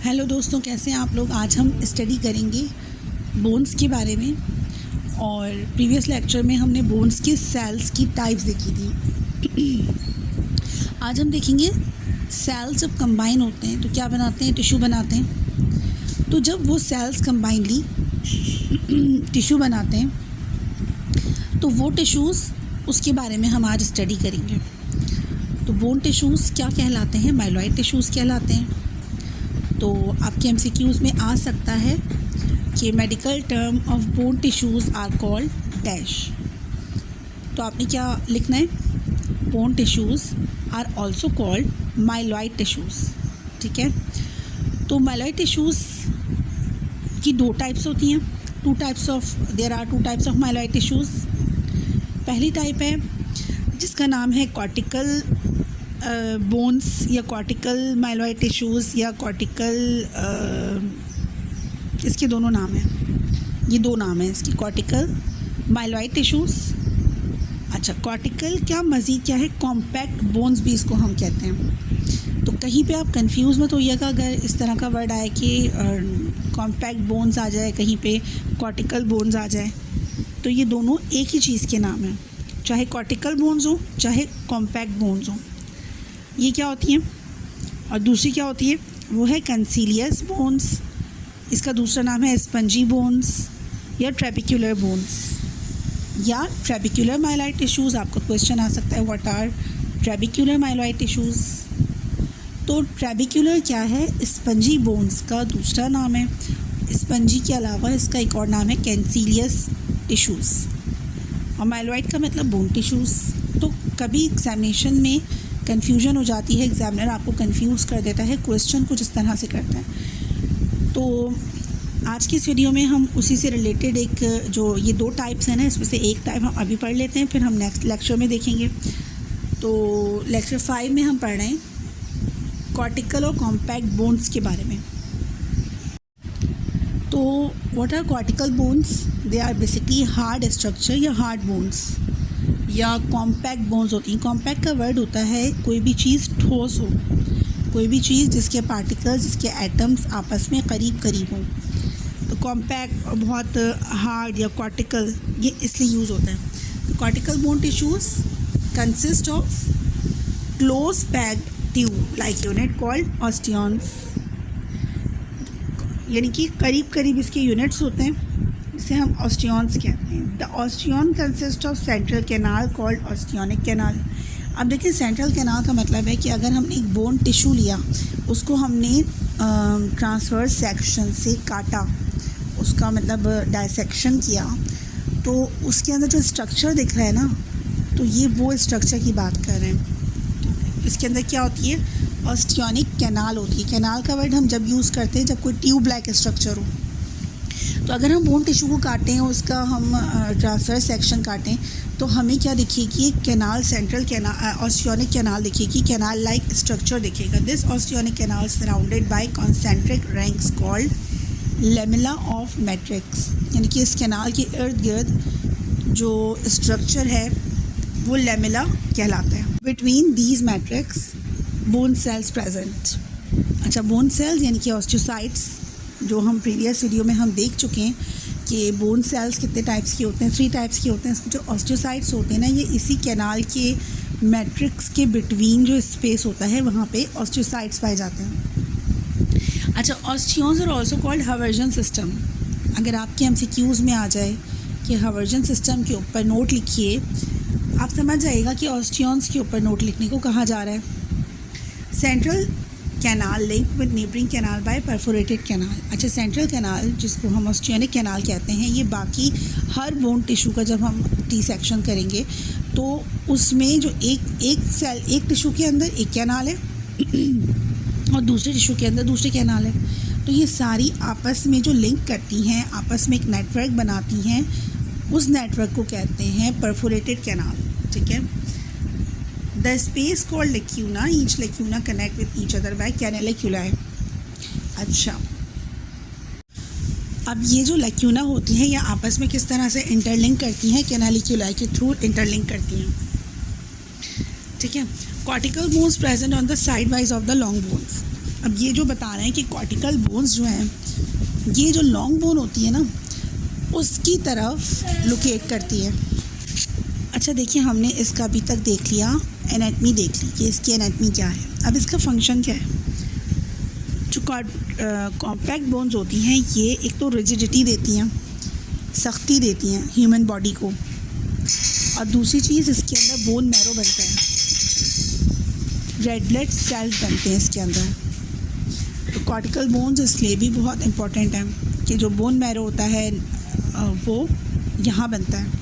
Hello दोस्तों, कैसे हैं आप लोग। आज हम स्टडी करेंगे बोन्स के बारे में। और प्रीवियस लेक्चर में हमने बोन्स के सेल्स की टाइप्स देखी थी। आज हम देखेंगे सेल्स जब कंबाइन होते हैं तो क्या बनाते हैं, टिश्यू बनाते हैं। तो जब वो सेल्स कंबाइनली टिश्यू बनाते हैं तो वो टिश्यूज़, उसके बारे में हम आज स्टडी करेंगे। तो बोन टिश्यूज़ क्या कहलाते हैं, माइलॉइड टिश्यूज़ कहलाते हैं। तो आपके एमसीक्यूज़ में आ सकता है कि medical term of bone tissues are called dash. तो आपने क्या लिखना है, bone tissues are also called myeloid tissues. ठीक है, तो माइलॉइड टिश्यूज़ की दो टाइप्स होती हैं। There are two types of myeloid tissues. पहली टाइप है जिसका नाम है कॉर्टिकल बोन्स या कॉर्टिकल माइलॉइड टिश्यूज़ या कॉर्टिकल, इसके दोनों नाम हैं, ये दो नाम हैं इसकी, कॉर्टिकल माइलॉइड टिश्यूज़। अच्छा, कॉर्टिकल क्या मज़ीद क्या है, कॉम्पैक्ट बोन्स भी इसको हम कहते हैं। तो कहीं पे आप कंफ्यूज मत होइएगा अगर इस तरह का वर्ड आए कि कॉम्पैक्ट बोन्स आ जाए, कहीं पे कॉर्टिकल बोन्स आ जाए। तो ये दोनों एक ही चीज़ के नाम हैं, चाहे कॉर्टिकल बोन्स हो चाहे कॉम्पैक्ट बोन्स हो। ये क्या होती हैं, और दूसरी क्या होती है, वो है कैंसिलियस बोन्स। इसका दूसरा नाम है स्पंजी बोन्स या ट्रेबिक्युलर बोन्स या ट्रेबिक्युलर माइलॉइड टिश्यूज़। आपका क्वेश्चन आ सकता है, व्हाट आर ट्रेबिक्युलर माइलॉइड टिश्यूज़। तो ट्रेबिक्युलर क्या है, स्पंजी बोन्स का दूसरा नाम है। स्पंजी के अलावा इसका एक और नाम है कैंसिलियस टिश्यूज़। और माइलॉइड का मतलब बोन टिश्यूज़। तो कभी एग्जामिनेशन में कन्फ्यूजन हो जाती है, एग्जामिनर आपको कंफ्यूज कर देता है, क्वेश्चन कुछ इस तरह से करता है। तो आज की इस वीडियो में हम उसी से रिलेटेड एक, जो ये दो टाइप्स हैं ना, इसमें से एक टाइप हम अभी पढ़ लेते हैं, फिर हम नेक्स्ट लेक्चर में देखेंगे। तो लेक्चर 5 में हम पढ़ रहे हैं कॉर्टिकल और कॉम्पैक्ट बोन्स के बारे में। तो what are cortical bones, they are basically hard structure या हार्ड बोन्स या कॉम्पैक्ट बोन्स होती हैं। कॉम्पैक्ट का वर्ड होता है कोई भी चीज़ ठोस हो, कोई भी चीज़ जिसके पार्टिकल्स, जिसके एटम्स आपस में करीब करीब हों। तो कॉम्पैक्ट और बहुत हार्ड या कॉर्टिकल, ये इसलिए यूज़ होता है। तो cortical bone tissues consist of close packed tube like unit called osteons, यानी कि करीब करीब इसके यूनिट्स होते हैं, जिसे हम ऑस्टियंस कहते हैं। The osteon consist of central canal called osteonic canal. अब देखिए, सेंट्रल कैनाल का मतलब है कि अगर हमने एक बोन टिश्यू लिया, उसको हमने ट्रांसवर्स सेक्शन से काटा, उसका मतलब डायसेक्शन किया, तो उसके अंदर जो स्ट्रक्चर दिख रहा है ना, तो ये वो स्ट्रक्चर की बात कर रहे हैं। इसके अंदर क्या होती है, ऑस्टियोनिक कैनाल होती है। कैनाल का वर्ड हम जब यूज़ करते हैं जब कोई ट्यूब लाइक स्ट्रक्चर हो। तो अगर हम बोन टिश्यू को काटें, उसका हम ट्रांसवर्स सेक्शन काटें, तो हमें क्या दिखेगी, canal, central canal, osteonic canal दिखेगी, कैनाल लाइक स्ट्रक्चर दिखेगा। This osteonic canal surrounded by concentric rings called lamella of matrix, यानी कि इस कैनाल के इर्द गिर्द जो स्ट्रक्चर है वो लेमिला कहलाता है। Between these matrix bone cells present. अच्छा, बोन सेल्स यानी कि ऑस्टियोसाइट्स, जो हम प्रीवियस वीडियो में हम देख चुके हैं कि बोन सेल्स कितने टाइप्स के होते हैं, 3 टाइप्स के होते हैं। इसमें जो ऑस्टियोसाइट्स होते हैं ना, ये इसी कैनाल के मैट्रिक्स के बिटवीन जो स्पेस होता है वहाँ पे ऑस्टियोसाइट्स पाए जाते हैं। अच्छा, ऑस्टियंस आर ऑल्सो कॉल्ड हवर्जन सिस्टम। अगर आपके एमसीक्यूज़ में आ जाए कि हवर्जन सिस्टम के ऊपर नोट लिखिए, आप समझ जाइएगा कि ऑस्टियंस के ऊपर नोट लिखने को कहा जा रहा है। Central canal link with neighbouring canal by perforated canal. अच्छा, सेंट्रल कैनाल जिसको हम ऑस्टियोनिक कैनाल कहते हैं, ये बाकी हर बोन टिश्यू का जब हम टी सेक्शन करेंगे तो उसमें जो एक टिश्यू के अंदर एक कैनाल है और दूसरे टिश्यू के अंदर दूसरे कैनाल है। तो ये सारी आपस में जो लिंक करती हैं, आपस में एक नेटवर्क बनाती हैं, उस नेटवर्क को कहते हैं परफोरेटेड कैनाल। ठीक है, The space called lacuna, each lacuna connect with each other by canaliculi। अच्छा, अब ये जो लैक्यूना होती हैं, ये आपस में किस तरह से इंटरलिंक करती हैं, कैनालिक्यूलाई के थ्रू इंटरलिंक करती हैं। ठीक है, cortical bones present on the side wise of the long bones. अब ये जो बता रहे हैं कि कॉर्टिकल बोन्स जो हैं ये जो लॉन्ग बोन होती है ना उसकी तरफ लोकेट करती है। अच्छा देखिए, हमने इसका अभी तक देख लिया, एनाटमी देख ली कि इसकी एनाटमी क्या है। अब इसका फंक्शन क्या है। जो कॉम्पैक्ट बोन्स होती हैं ये एक तो रिजिडिटी देती हैं, सख्ती देती हैं ह्यूमन बॉडी को, और दूसरी चीज़ इसके अंदर बोन मैरो बनता है, रेड ब्लड सेल्स बनते हैं इसके अंदर। तो कॉर्टिकल बोन्स इसलिए भी बहुत इम्पॉर्टेंट है कि जो बोन मैरो होता है वो यहाँ बनता है।